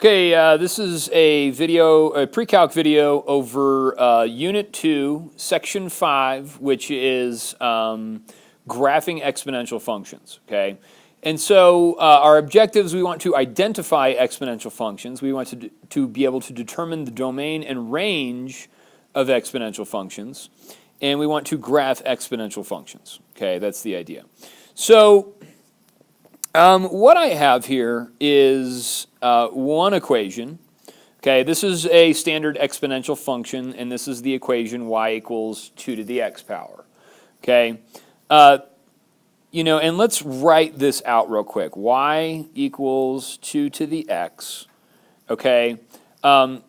Okay, this is a pre-calc video over Unit 2, Section 5, which is graphing exponential functions, okay? And so our objectives, we want to identify exponential functions. We want to be able to determine the domain and range of exponential functions. And we want to graph exponential functions, okay? That's the idea. So what I have here is one equation. Okay, this is a standard exponential function, and this is the equation y equals 2 to the x power. Okay, and let's write this out real quick. Y equals 2 to the x. Okay,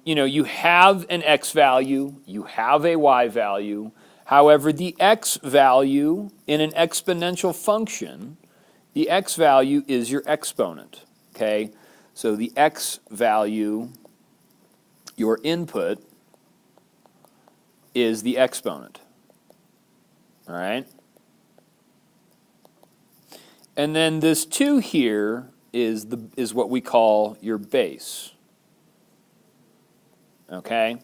you have an x value, you have a y value. However, the x value in an exponential function, the x value is your exponent, okay? So the x value, your input, is the exponent, all right? And then this 2 here is what we call your base, okay?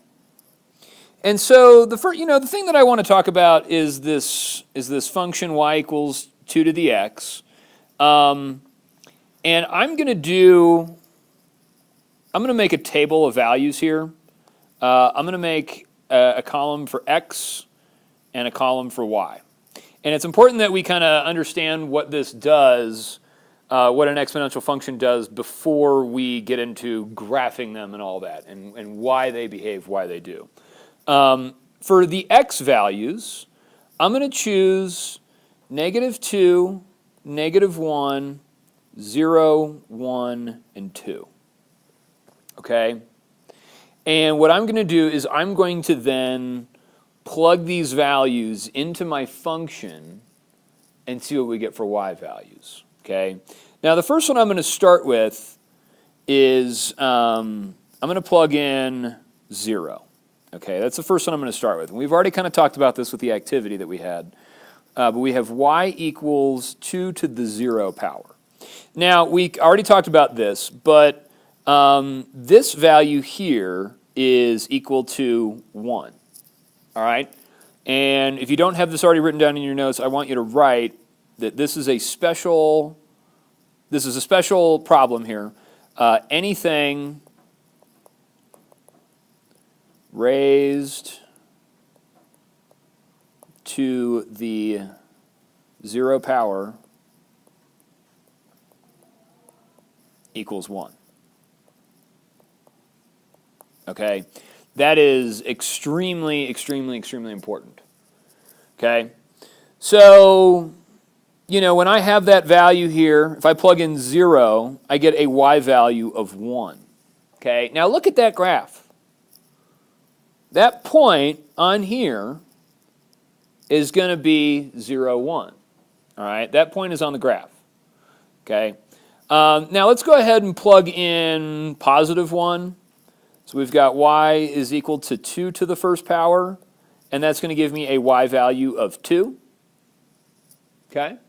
And so the thing that I want to talk about is this function y equals 2 to the x. And I'm going to make a table of values here. I'm going to make a column for x and a column for y. And it's important that we kind of understand what this does, what an exponential function does before we get into graphing them and all that, and why they behave, why they do. For the x values, I'm going to choose -2, -1, 0, 1, and 2. Okay? And what I'm going to do is I'm going to then plug these values into my function and see what we get for y values. Okay? Now the first one I'm going to start with is I'm going to plug in 0. Okay, that's the first one I'm going to start with. And we've already kind of talked about this with the activity that we had. But we have y equals 2 to the 0 power. Now, we already talked about this, but this value here is equal to 1. All right? And if you don't have this already written down in your notes, I want you to write that this is a special problem here. Anything raised to the 0 power equals 1. Okay? That is extremely, extremely, extremely important. Okay? So, when I have that value here, if I plug in 0, I get a y value of 1. Okay? Now look at that graph. That point on here is going to be 0, 1. All right, that point is on the graph. Okay, now let's go ahead and plug in +1. So we've got y is equal to 2 to the first power, and that's going to give me a y value of 2. Okay,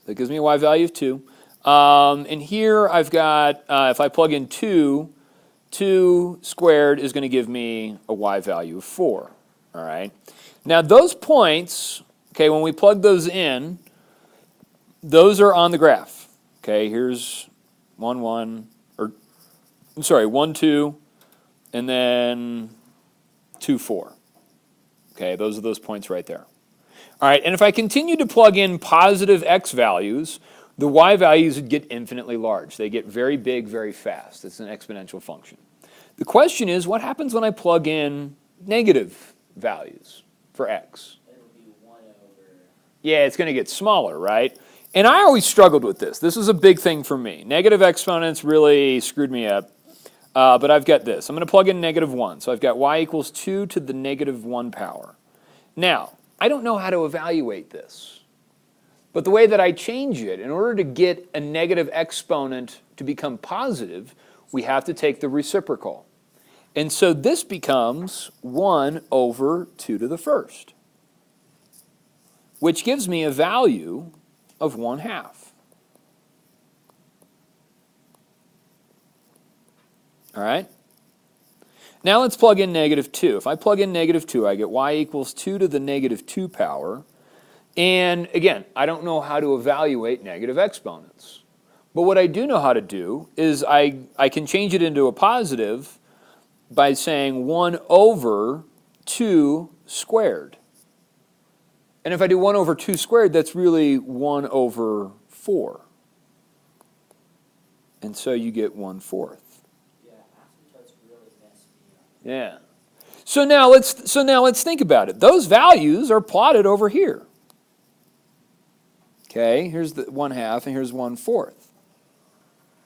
that gives me a y value of 2. And here I've got, if I plug in 2 squared is going to give me a y value of 4. All right. Now those points, okay, when we plug those in, those are on the graph. Okay, here's 1, 1, 2, and then 2, 4. Okay, those are those points right there. All right, and if I continue to plug in positive x values, the y values would get infinitely large. They get very big very fast. It's an exponential function. The question is, what happens when I plug in negative values for x? It'll be 1 over. Yeah, it's going to get smaller, right? And I always struggled with this. This was a big thing for me. Negative exponents really screwed me up. But I've got this. I'm going to plug in -1. So I've got y equals 2 to the -1 power. Now, I don't know how to evaluate this. But the way that I change it, in order to get a negative exponent to become positive, we have to take the reciprocal. And so this becomes 1 over 2 to the first, which gives me a value of 1/2. All right? Now let's plug in negative 2. If I plug in negative 2, I get y equals 2 to the negative 2 power. And again, I don't know how to evaluate negative exponents. But what I do know how to do is I can change it into a positive by saying 1 over 2 squared. And if I do 1 over 2 squared, that's really 1 over 4. And so you get 1/4. Yeah, asymptotes really mess me up. Yeah. So now let's think about it. Those values are plotted over here. Okay, here's the 1/2 and here's 1/4.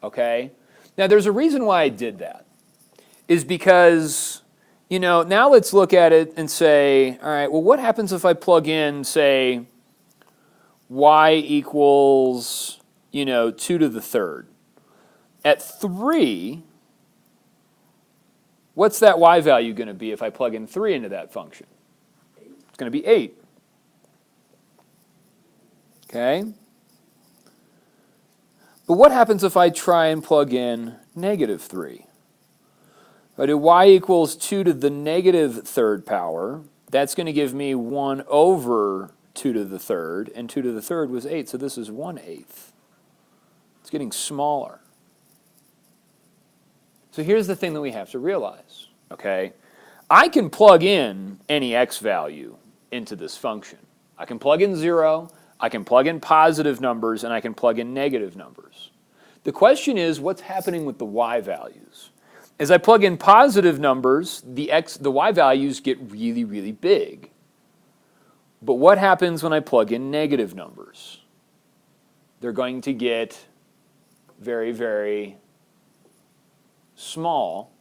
Okay? Now there's a reason why I did that. Is because, now let's look at it and say, all right, well, what happens if I plug in, say, y equals, 2 to the third? At 3, what's that y value going to be if I plug in 3 into that function? It's going to be 8. Okay? But what happens if I try and plug in negative 3? If I do y equals 2 to the negative third power, that's going to give me 1 over 2 to the third, and 2 to the third was 8, so this is 1/8. It's getting smaller. So here's the thing that we have to realize, okay? I can plug in any x value into this function. I can plug in 0, I can plug in positive numbers, and I can plug in negative numbers. The question is, what's happening with the y values? As I plug in positive numbers, the y values get really, really big. But what happens when I plug in negative numbers? They're going to get very, very small.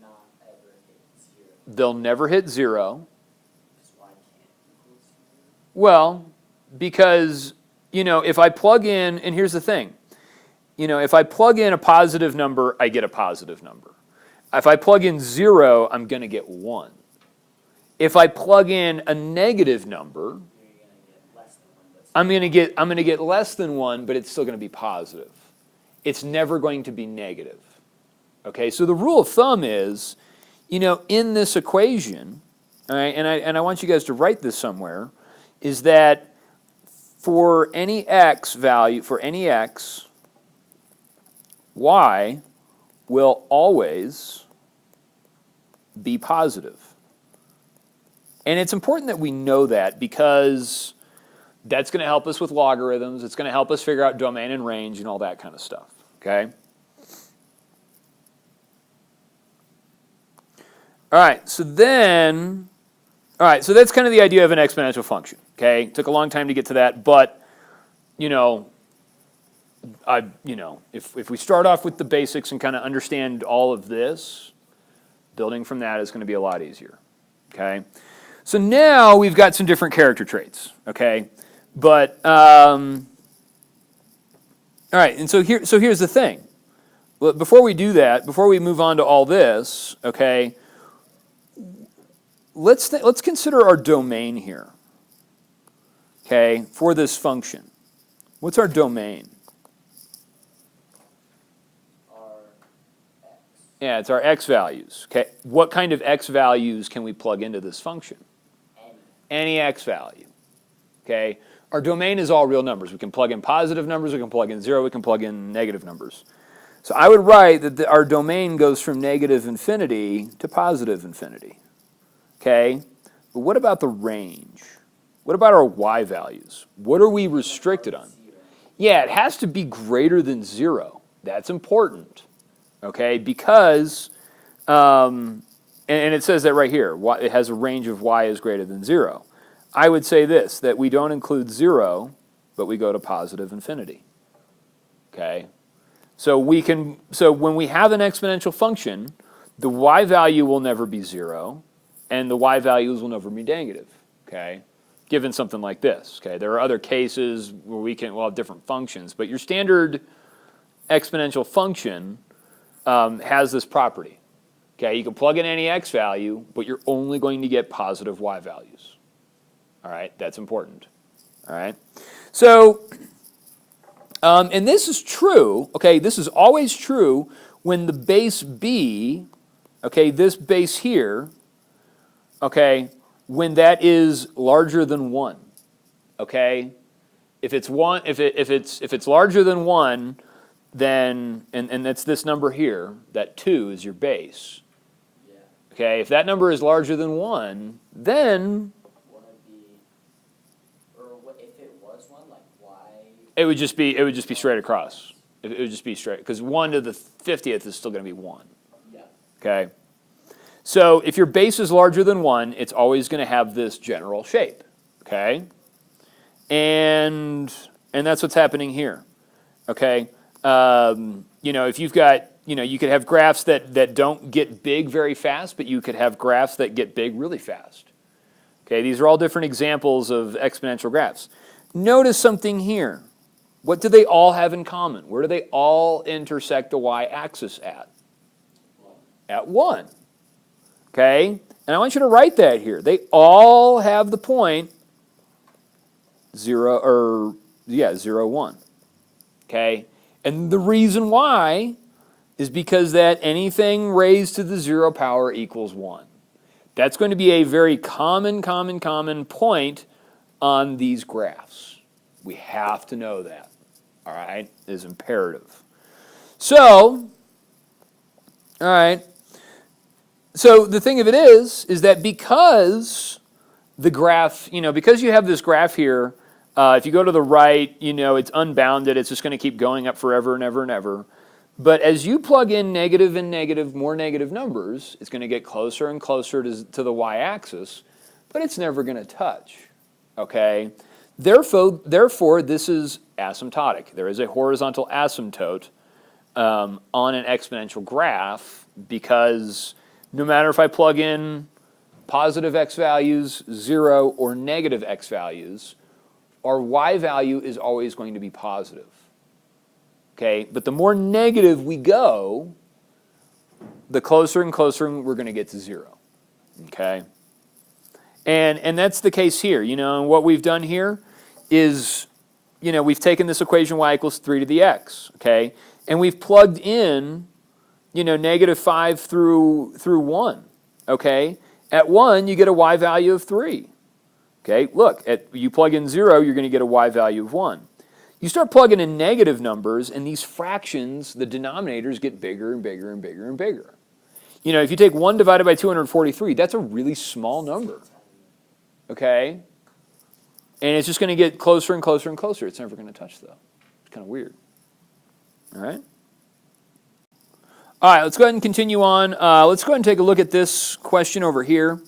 Not ever hit 0. They'll never hit 0. Because y can't equal 0. Well, because, if I plug in, and here's the thing, if I plug in a positive number, I get a positive number. If I plug in 0, I'm going to get 1. If I plug in a negative number, You're going to get less than 1. But I'm going to get less than 1, but it's still going to be positive. It's never going to be negative. Okay, so the rule of thumb is, in this equation, all right, and I want you guys to write this somewhere, is that for any x value, for any x, y will always be positive. And it's important that we know that because that's going to help us with logarithms. It's going to help us figure out domain and range and all that kind of stuff. Okay? All right, so that's kind of the idea of an exponential function. Okay? It took a long time to get to that, but if we start off with the basics and kind of understand all of this, building from that is going to be a lot easier. Okay? So now we've got some different character traits, okay? But all right, and so here's the thing. Well, before we do that, before we move on to all this, okay, let's consider our domain here. Okay, for this function. What's our domain? our x. Yeah, it's our x values. Okay, what kind of x values can we plug into this function? Any x value. Okay, our domain is all real numbers. We can plug in positive numbers, we can plug in 0, we can plug in negative numbers. So I would write that our domain goes from negative infinity to positive infinity. Okay, but what about the range? What about our y values? What are we restricted on? 0. Yeah, it has to be greater than 0. That's important. Okay, because, and it says that right here, it has a range of y is greater than 0. I would say this, that we don't include 0, but we go to positive infinity. Okay, so when we have an exponential function, the y value will never be 0, and the y values will never be negative. Okay, given something like this. Okay, there are other cases where we'll have different functions, but your standard exponential function has this property. Okay, you can plug in any x value, but you're only going to get positive y values. All right, that's important. All right, so, and this is true, okay, this is always true when the base b, okay, this base here, okay, when that is larger than 1, okay? If it's larger than 1, then, and that's this number here, that 2 is your base. Yeah. Okay, if that number is larger than 1, then Wouldn't it be, or if it was one, like why? it would just be straight across. It would just be straight, because 1 to the 50th is still going to be 1. Yeah. Okay? So if your base is larger than 1, it's always going to have this general shape. Okay? And that's what's happening here. Okay? If you've got, you could have graphs that don't get big very fast, but you could have graphs that get big really fast. Okay? These are all different examples of exponential graphs. Notice something here. What do they all have in common? Where do they all intersect the y-axis at? At 1. Okay? And I want you to write that here. They all have the point 0, 1. Okay? And the reason why is because that anything raised to the 0 power equals 1. That's going to be a very common point on these graphs. We have to know that. All right? It is imperative. So, all right. So the thing of it is that because the graph, because you have this graph here, if you go to the right, it's unbounded. It's just going to keep going up forever and ever and ever. But as you plug in negative and negative, more negative numbers, it's going to get closer and closer to the y-axis, but it's never going to touch. Okay? Therefore, this is asymptotic. There is a horizontal asymptote on an exponential graph, because no matter if I plug in positive x values, 0, or negative x values, our y value is always going to be positive. Okay? But the more negative we go, the closer and closer we're going to get to 0. Okay? And that's the case here. And what we've done here is, we've taken this equation y equals 3 to the x. Okay? And we've plugged in, negative 5 through 1. Okay? At 1, you get a y value of 3. Okay? Look, you plug in 0, you're going to get a y value of 1. You start plugging in negative numbers, and these fractions, the denominators, get bigger and bigger and bigger and bigger. If you take 1 divided by 243, that's a really small number. Okay? And it's just going to get closer and closer and closer. It's never going to touch, though. It's kind of weird. All right? All right, let's go ahead and continue on. Let's go ahead and take a look at this question over here.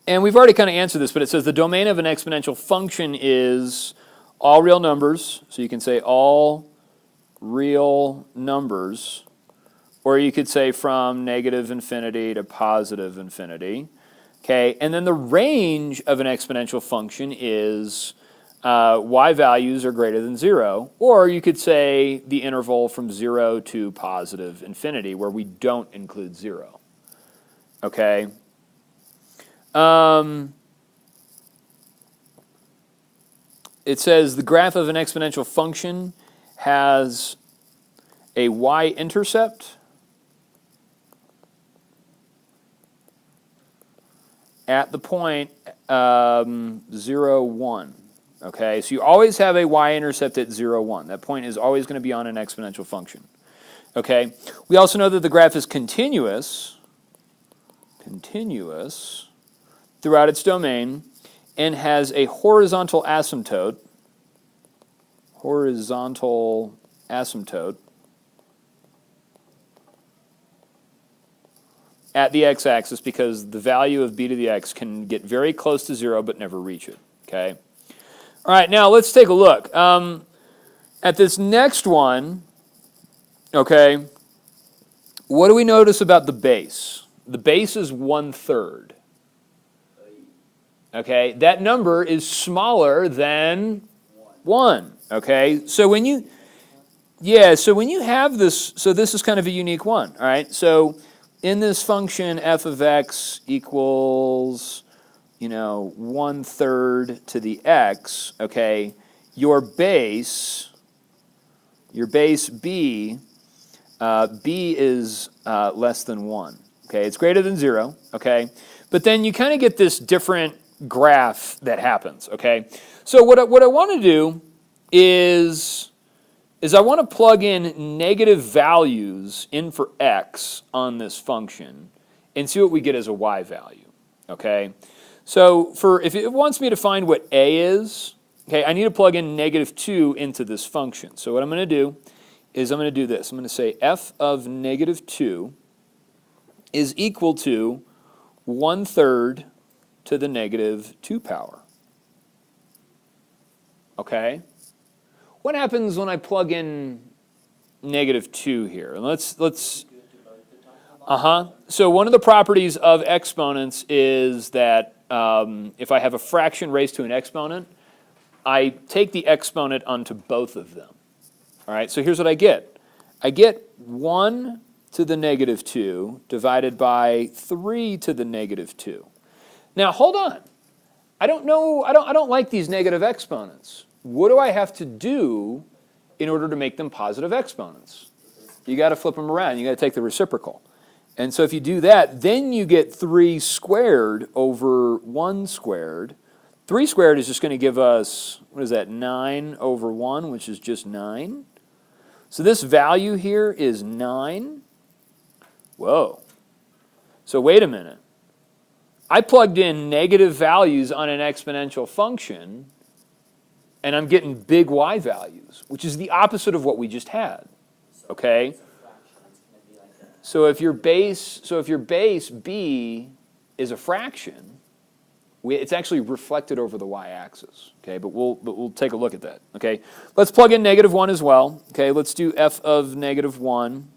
And we've already kind of answered this, but it says the domain of an exponential function is all real numbers. So you can say all real numbers. Or you could say from negative infinity to positive infinity. Okay, and then the range of an exponential function is y values are greater than 0. Or you could say the interval from 0 to positive infinity, where we don't include 0. Okay? It says the graph of an exponential function has a y-intercept at the point 0, 1. Okay, so you always have a y-intercept at 0, 1. That point is always going to be on an exponential function. Okay, we also know that the graph is continuous throughout its domain, and has a horizontal asymptote at the x-axis, because the value of b to the x can get very close to 0 but never reach it. Okay. All right, now let's take a look at this next one. Okay, what do we notice about the base? The base is 1/3. Okay, that number is smaller than 1. Okay, so when you have this, so this is kind of a unique one. All right, so in this function, f of x equals, 1/3 to the x. Okay, your base your base b, b is less than 1. Okay, it's greater than 0. Okay, but then you kind of get this different graph that happens. Okay, so what I want to do is I want to plug in negative values in for x on this function and see what we get as a y value. Okay, so if it wants me to find what a is, okay, I need to plug in -2 into this function. So what I'm going to do is I'm going to do this. I'm going to say f of -2 is equal to 1/3 to the -2 power. Okay? What happens when I plug in -2 here? Let's So one of the properties of exponents is that if I have a fraction raised to an exponent, I take the exponent onto both of them. All right, so here's what I get. I get 1 to the -2 divided by 3 to the -2. Now, hold on. I don't like these negative exponents. What do I have to do in order to make them positive exponents? You got to flip them around. You got to take the reciprocal. And so if you do that, then you get 3 squared over 1 squared. 3 squared is just going to give us, what is that, 9 over 1, which is just 9. So this value here is 9. Whoa. So wait a minute. I plugged in negative values on an exponential function, and I'm getting big y values, which is the opposite of what we just had. Okay? So if your base b is a fraction, it's actually reflected over the y-axis. Okay, but we'll take a look at that. Okay, let's plug in -1 as well. Okay, let's do f of -1.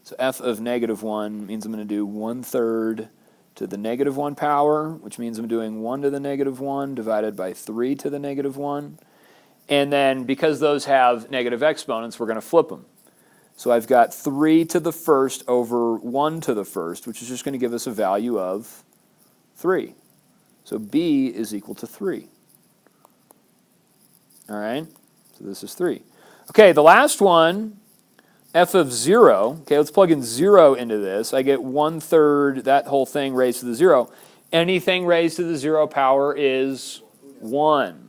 So f of -1 means I'm going to do 1/3 to the -1 power, which means I'm doing 1 to the -1 divided by 3 to the -1. And then because those have negative exponents, we're going to flip them. So I've got 3 to the first over 1 to the first, which is just going to give us a value of 3. So b is equal to 3. All right, so this is 3. Okay, the last one, f of 0. Okay, let's plug in 0 into this. I get 1/3, that whole thing raised to the 0. Anything raised to the 0 power is 1.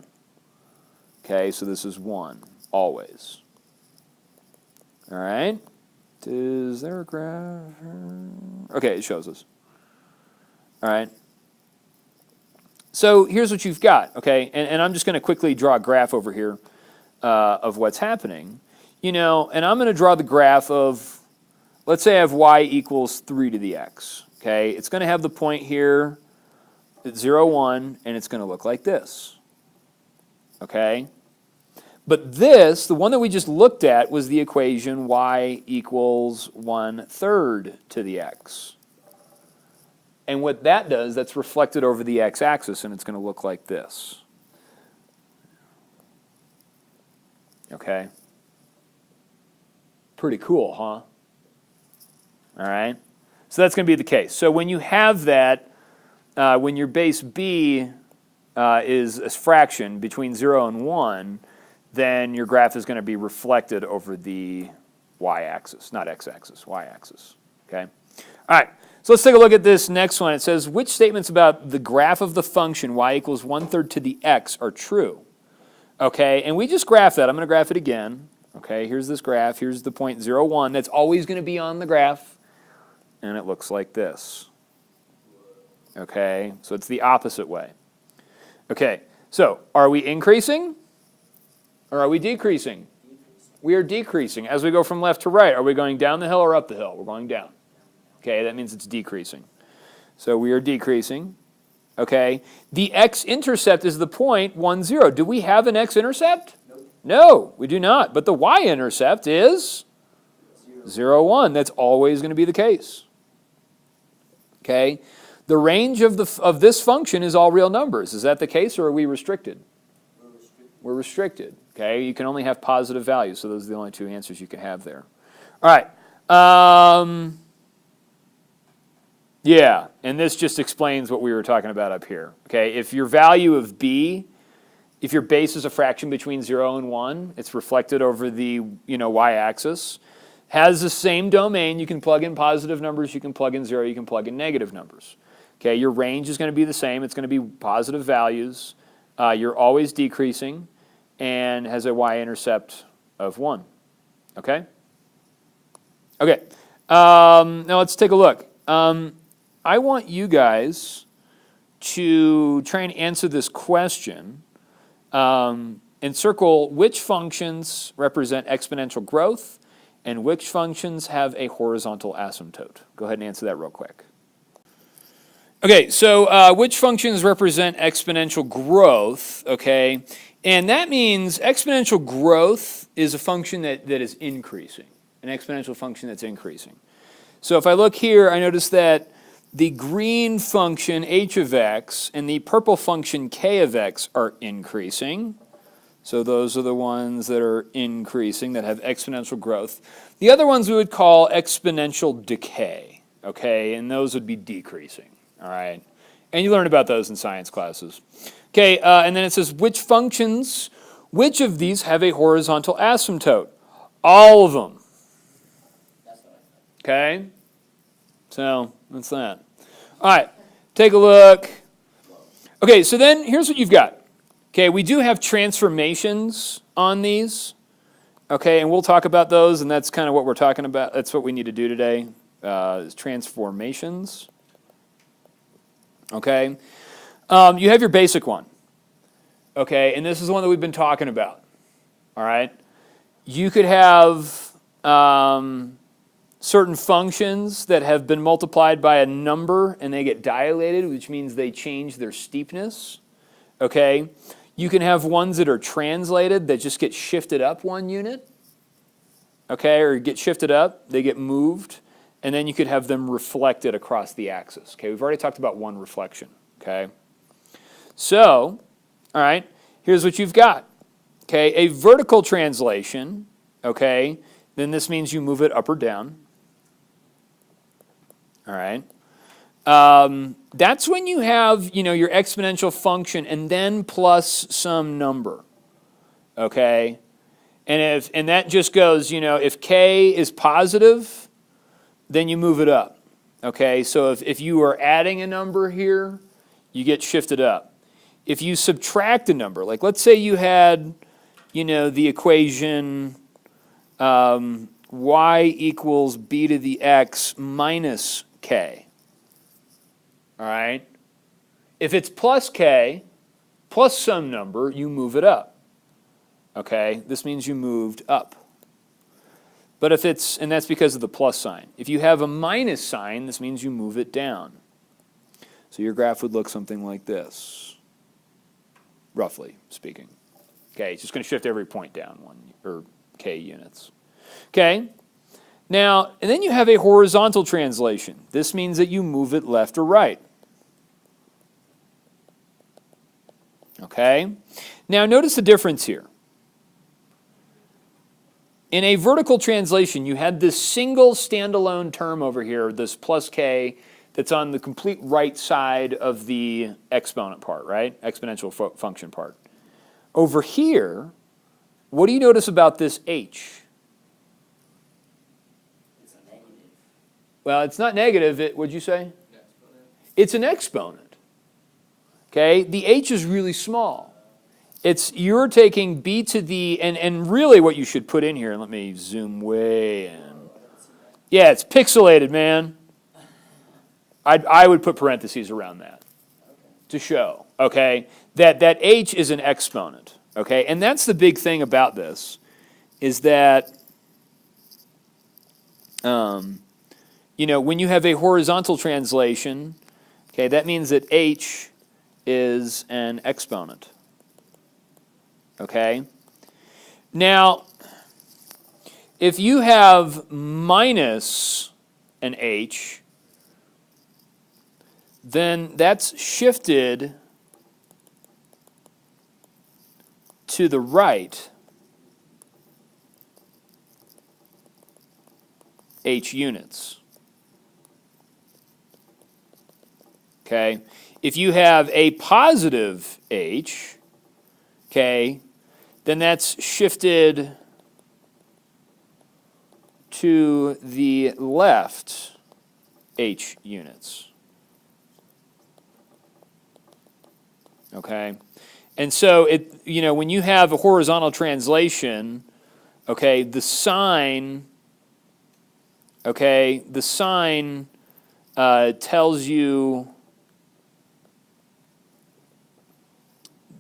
Okay, so this is 1, always. All right, is there a graph? Okay, it shows us. All right. So here's what you've got, okay? And I'm just going to quickly draw a graph over here of what's happening. You know, and I'm going to draw the graph of, let's say I have y equals 3 to the x, okay? It's going to have the point here at 0, 1, and it's going to look like this, okay? But this, the one that we just looked at, was the equation y equals 1/3 to the x. And what that does, that's reflected over the x-axis, and it's going to look like this. Okay? Pretty cool, huh? All right? So that's going to be the case. So when you have that, when your base b is a fraction between 0 and 1, then your graph is going to be reflected over the y-axis, not x-axis, y-axis. Okay? All right. So let's take a look at this next one. It says, which statements about the graph of the function y equals 1/3 to the x are true? Okay, and we just graphed that. I'm going to graph it again. Okay, here's this graph. Here's the point 0, 1. That's always going to be on the graph. And it looks like this. Okay, so it's the opposite way. Okay, so are we increasing or are we decreasing? We are decreasing. As we go from left to right, are we going down the hill or up the hill? We're going down. Okay, that means it's decreasing. So we are decreasing. Okay, the x-intercept is the point 1, 0. Do we have an x-intercept? No, we do not. But the y-intercept is 0, 1. That's always going to be the case. Okay, the range of this function is all real numbers. Is that the case, or are we restricted? We're restricted. Okay, you can only have positive values, so those are the only two answers you can have there. All right. Yeah, and this just explains what we were talking about up here. Okay, if your value of b if your base is a fraction between 0 and 1, it's reflected over the y-axis. Has the same domain. You can plug in positive numbers, you can plug in 0, you can plug in negative numbers. Okay, your range is going to be the same. It's going to be positive values. You're always decreasing, and has a y-intercept of 1. Okay? Okay. Now let's take a look. I want you guys to try and answer this question and circle which functions represent exponential growth and which functions have a horizontal asymptote. Go ahead and answer that real quick. Okay, so which functions represent exponential growth, okay? And that means exponential growth is a function that is increasing, an exponential function that's increasing. So if I look here, I notice that the green function h of x and the purple function k of x are increasing. So those are the ones that are increasing, that have exponential growth. The other ones we would call exponential decay, okay? And those would be decreasing, all right? And you learn about those in science classes. Okay, and then it says, which of these have a horizontal asymptote? All of them. Okay? So, that's that. All right, take a look. Okay, so then here's what you've got. Okay, we do have transformations on these. Okay, and we'll talk about those, and that's kind of what we're talking about. That's what we need to do today, is transformations. Okay, you have your basic one. Okay, and this is the one that we've been talking about. All right, you could have certain functions that have been multiplied by a number and they get dilated, which means they change their steepness. Okay, you can have ones that are translated that just get shifted up 1 unit. Okay, or get shifted up, they get moved, and then you could have them reflected across the axis. Okay, we've already talked about one reflection. Okay, so, all right, here's what you've got. Okay, a vertical translation, okay, then this means you move it up or down. All right. That's when you have, your exponential function and then plus some number. Okay? And that just goes, if k is positive, then you move it up. Okay? So if you are adding a number here, you get shifted up. If you subtract a number, like let's say you had, the equation y equals b to the x minus k. All right? If it's plus k, plus some number, you move it up. Okay? This means you moved up. But if it's, and that's because of the plus sign. If you have a minus sign, this means you move it down. So your graph would look something like this, roughly speaking. Okay, it's just going to shift every point down 1 or k units. Okay? Now, and then you have a horizontal translation. This means that you move it left or right. Okay? Now, notice the difference here. In a vertical translation, you had this single standalone term over here, this plus k, that's on the complete right side of the exponent part, right? Exponential function part. Over here, what do you notice about this h? Well, it's not negative. What'd you say? It's an exponent. Okay? The h is really small. You're taking b to the, and really what you should put in here, let me zoom way in. Yeah, it's pixelated, man. I would put parentheses around that to show, okay, that h is an exponent. Okay? And that's the big thing about this, is that when you have a horizontal translation, okay, that means that h is an exponent. Okay? Now, if you have minus an h, then that's shifted to the right h units. Okay? If you have a positive h, okay, then that's shifted to the left h units. Okay? And so when you have a horizontal translation, okay, the sign tells you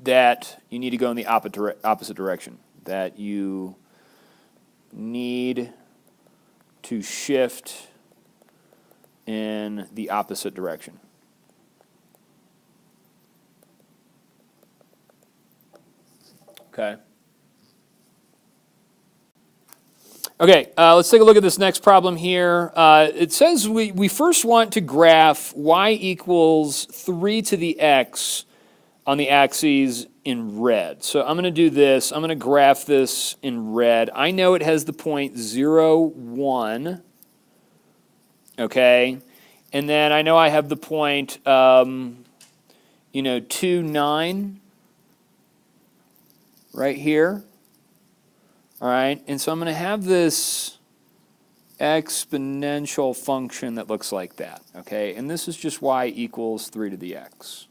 that you need to go in the opposite direction, that you need to shift in the opposite direction. Okay. Okay, let's take a look at this next problem here. It says we first want to graph y equals 3 to the x on the axes in red. So I'm going to do this. I'm going to graph this in red. I know it has the point 0, 1. Okay, and then I know I have the point 2, 9 right here. All right, and so I'm going to have this exponential function that looks like that, okay? And this is just y equals 3 to the x,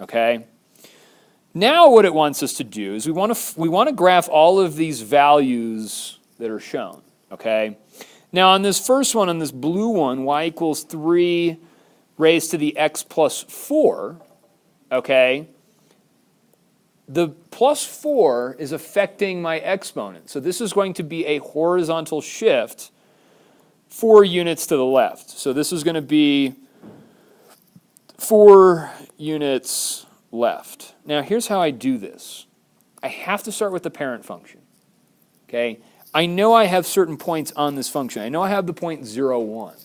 okay? Now what it wants us to do is we want to graph all of these values that are shown, okay? Now on this first one, on this blue one, y equals 3 raised to the x plus 4, okay? The plus 4 is affecting my exponent. So this is going to be a horizontal shift 4 units to the left. So this is going to be 4 units left. Now here's how I do this. I have to start with the parent function. Okay? I know I have certain points on this function. I know I have the point 0, 1.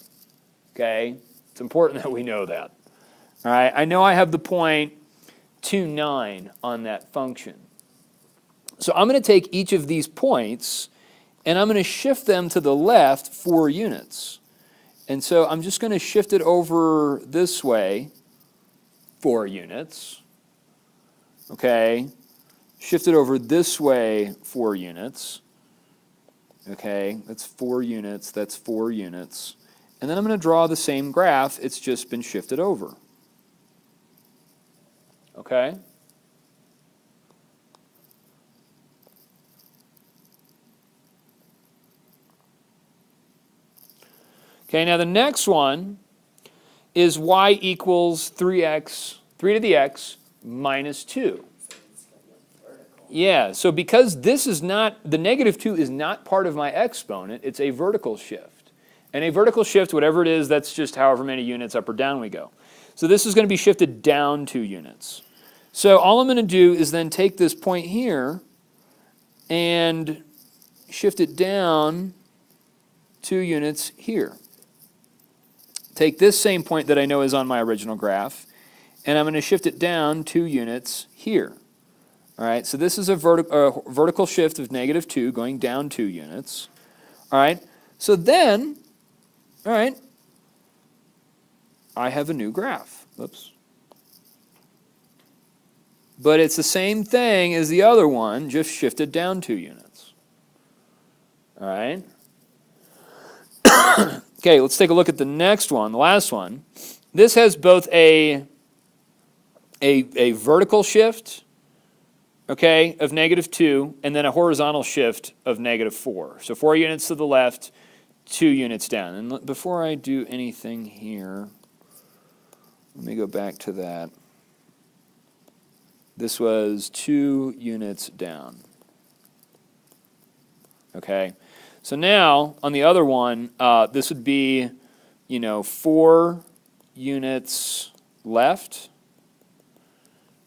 Okay? It's important that we know that. All right? I know I have the point 2, 9 on that function. So I'm going to take each of these points and I'm going to shift them to the left 4 units. And so I'm just going to shift it over this way 4 units. Okay. Shift it over this way 4 units. Okay. That's 4 units. That's 4 units. And then I'm going to draw the same graph. It's just been shifted over. Okay? Okay, now the next one is y equals 3x, 3 to the x minus 2. Yeah, so because this is not, the negative 2 is not part of my exponent, it's a vertical shift. And a vertical shift, whatever it is, that's just however many units up or down we go. So this is going to be shifted down 2 units. So all I'm going to do is then take this point here and shift it down 2 units here. Take this same point that I know is on my original graph, and I'm going to shift it down 2 units here. All right, so this is a vertical shift of negative 2 going down 2 units. All right, so then, all right, I have a new graph. Oops. But it's the same thing as the other one, just shifted down 2 units. All right? Okay, let's take a look at the next one, the last one. This has both a vertical shift, okay, of negative 2, and then a horizontal shift of negative 4. So 4 units to the left, 2 units down. And before I do anything here, let me go back to that. This was 2 units down. Okay, so now on the other one, this would be, 4 units left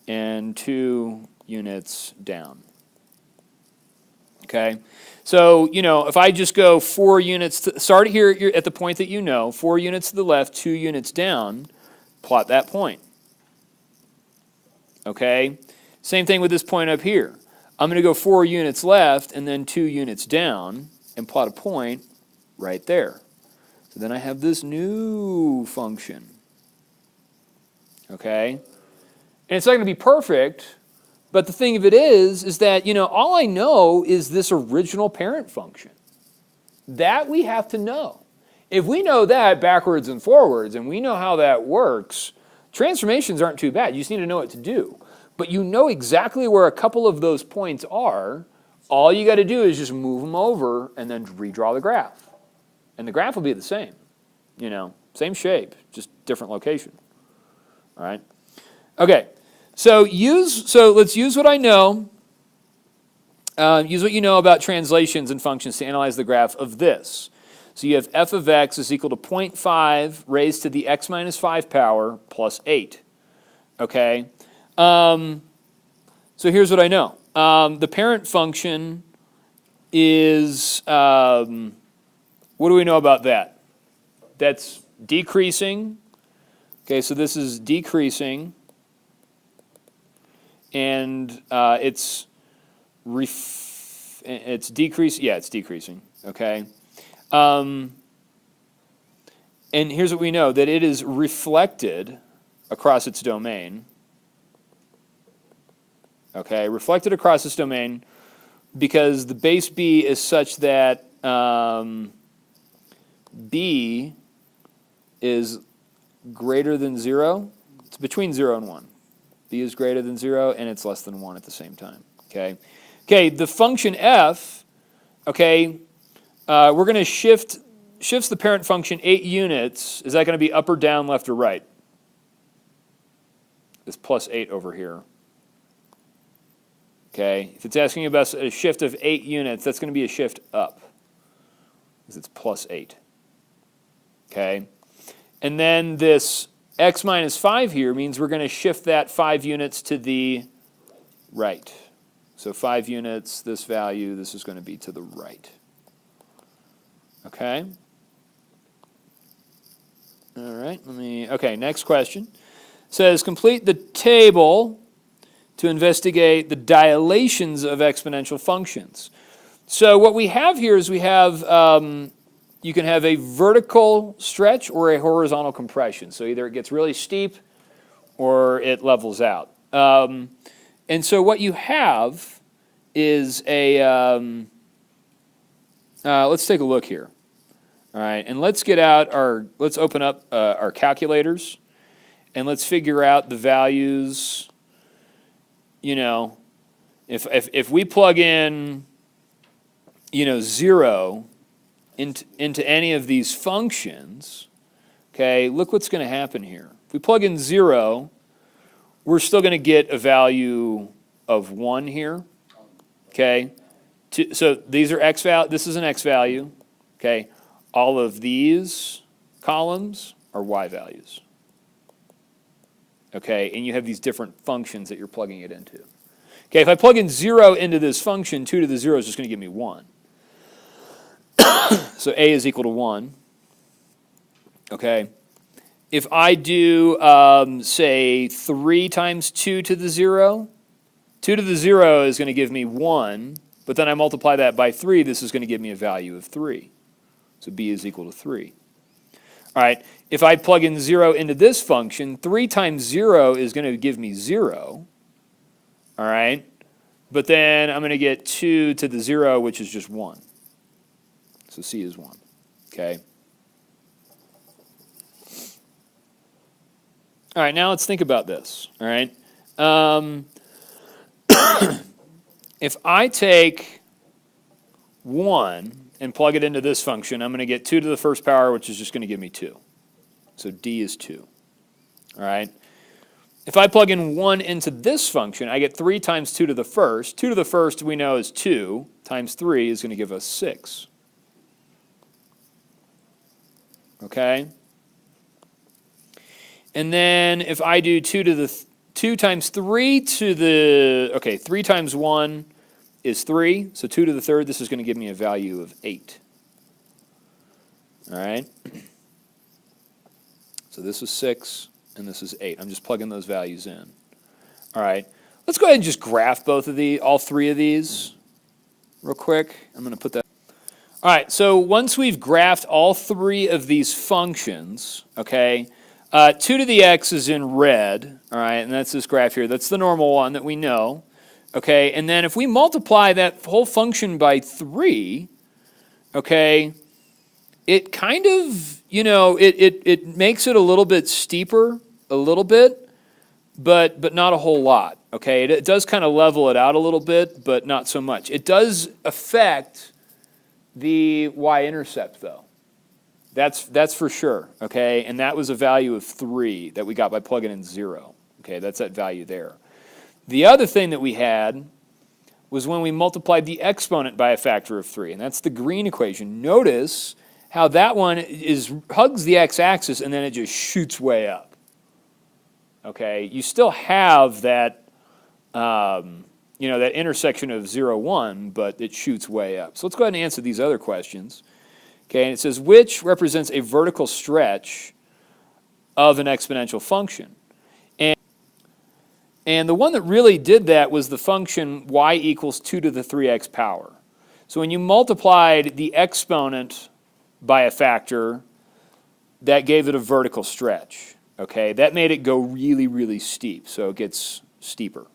and 2 units down. Okay, so if I just go 4 units, start here at the point that 4 units to the left, 2 units down, plot that point. Okay, same thing with this point up here. I'm going to go 4 units left and then 2 units down and plot a point right there. So then I have this new function. Okay, and it's not going to be perfect, But the thing of it is that, all I know is this original parent function. That we have to know. If we know that backwards and forwards, and we know how that works, transformations aren't too bad. You just need to know what to do. But you know exactly where a couple of those points are. All you got to do is just move them over and then redraw the graph. And the graph will be the same. Same shape, just different location. All right? Okay, so let's use what I know. Use what you know about translations and functions to analyze the graph of this. So you have f of x is equal to 0.5 raised to the x minus 5 power plus 8. Okay? So here's what I know. The parent function is, what do we know about that? That's decreasing. Okay, so this is decreasing. And it's decreasing. Yeah, it's decreasing. Okay. And here's what we know, that it is reflected across its domain. Okay, reflected across its domain because the base B is such that B is greater than 0. It's between 0 and 1. B is greater than 0 and it's less than 1 at the same time. Okay, the function f, we're going to shifts the parent function 8 units. Is that going to be up or down, left or right? It's plus 8 over here. Okay, if it's asking about a shift of 8 units, that's going to be a shift up because it's plus 8. Okay, and then this x minus 5 here means we're going to shift that 5 units to the right. So 5 units, this value, this is going to be to the right. Okay. All right, next question. It says complete the table to investigate the dilations of exponential functions. So what we have here is you can have a vertical stretch or a horizontal compression. So either it gets really steep or it levels out. And so what you have is let's take a look here. All right, and let's open up our calculators and let's figure out the values. If we plug in, 0 into any of these functions, okay, look what's going to happen here. If we plug in 0, we're still going to get a value of 1 here, okay? So these are x value. This is an x value, okay? All of these columns are y values. Okay, and you have these different functions that you're plugging it into. Okay, if I plug in 0 into this function, 2 to the 0 is just going to give me 1. So a is equal to 1. Okay, if I do, say, 3 times 2 to the 0, 2 to the 0 is going to give me 1, but then I multiply that by 3, this is going to give me a value of 3. So b is equal to 3. All right, if I plug in 0 into this function, 3 times 0 is going to give me 0. All right, but then I'm going to get 2 to the 0, which is just 1. So c is 1. Okay. All right, now let's think about this. All right. If I take 1 and plug it into this function, I'm going to get 2 to the first power, which is just going to give me 2. So d is 2. All right. If I plug in 1 into this function, I get 3 times 2 to the first. 2 to the first we know is 2 times 3 is going to give us 6. Okay. And then if I do 2 times 3 to the, 3 times 1 is 3. So 2 to the third, this is going to give me a value of 8. All right. So this is 6, and this is 8. I'm just plugging those values in. All right. Let's go ahead and just graph all 3 of these real quick. I'm going to put that. All right. So once we've graphed all 3 of these functions, okay, 2 to the x is in red, all right, and that's this graph here. That's the normal one that we know. okay, and then if we multiply that whole function by 3, okay, it kind of, it makes it a little bit steeper, a little bit, but not a whole lot, okay? It does kind of level it out a little bit, but not so much. It does affect the y-intercept, though. That's for sure, okay? And that was a value of 3 that we got by plugging in 0, okay? That's that value there. The other thing that we had was when we multiplied the exponent by a factor of 3, and that's the green equation. Notice how that one hugs the x-axis and then it just shoots way up. Okay, you still have that, that intersection of 0, 1, but it shoots way up. So let's go ahead and answer these other questions. Okay, and it says, which represents a vertical stretch of an exponential function? And the one that really did that was the function y equals 2 to the 3x power. So when you multiplied the exponent by a factor, that gave it a vertical stretch. Okay, that made it go really, really steep, so it gets steeper.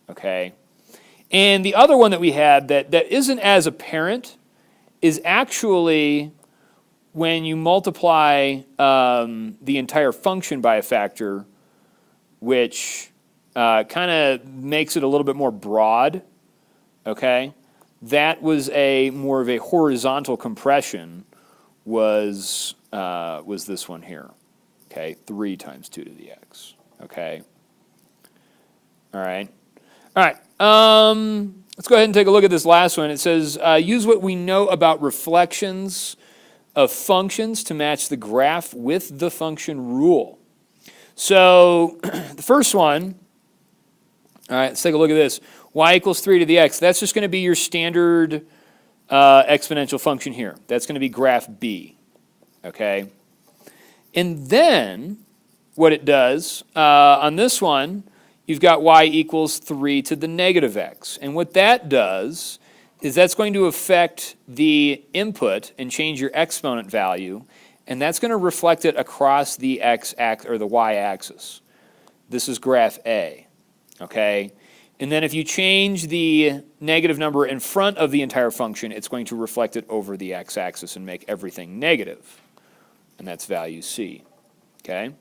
Okay, and the other one that we had that isn't as apparent is actually when you multiply the entire function by a factor, which kind of makes it a little bit more broad, okay? That was more of a horizontal compression, was this one here, okay? 3 times 2 to the x, okay? All right. Let's go ahead and take a look at this last one. It says, use what we know about reflections of functions to match the graph with the function rule. So the first one, all right, let's take a look at this. Y equals 3 to the x. That's just going to be your standard exponential function here. That's going to be graph B, okay? And then what it does, on this one, you've got y equals 3 to the negative x. And what that does is that's going to affect the input and change your exponent value, and that's going to reflect it across the or the y-axis. This is graph A, okay? And then if you change the negative number in front of the entire function, it's going to reflect it over the x-axis and make everything negative, and that's value C, okay?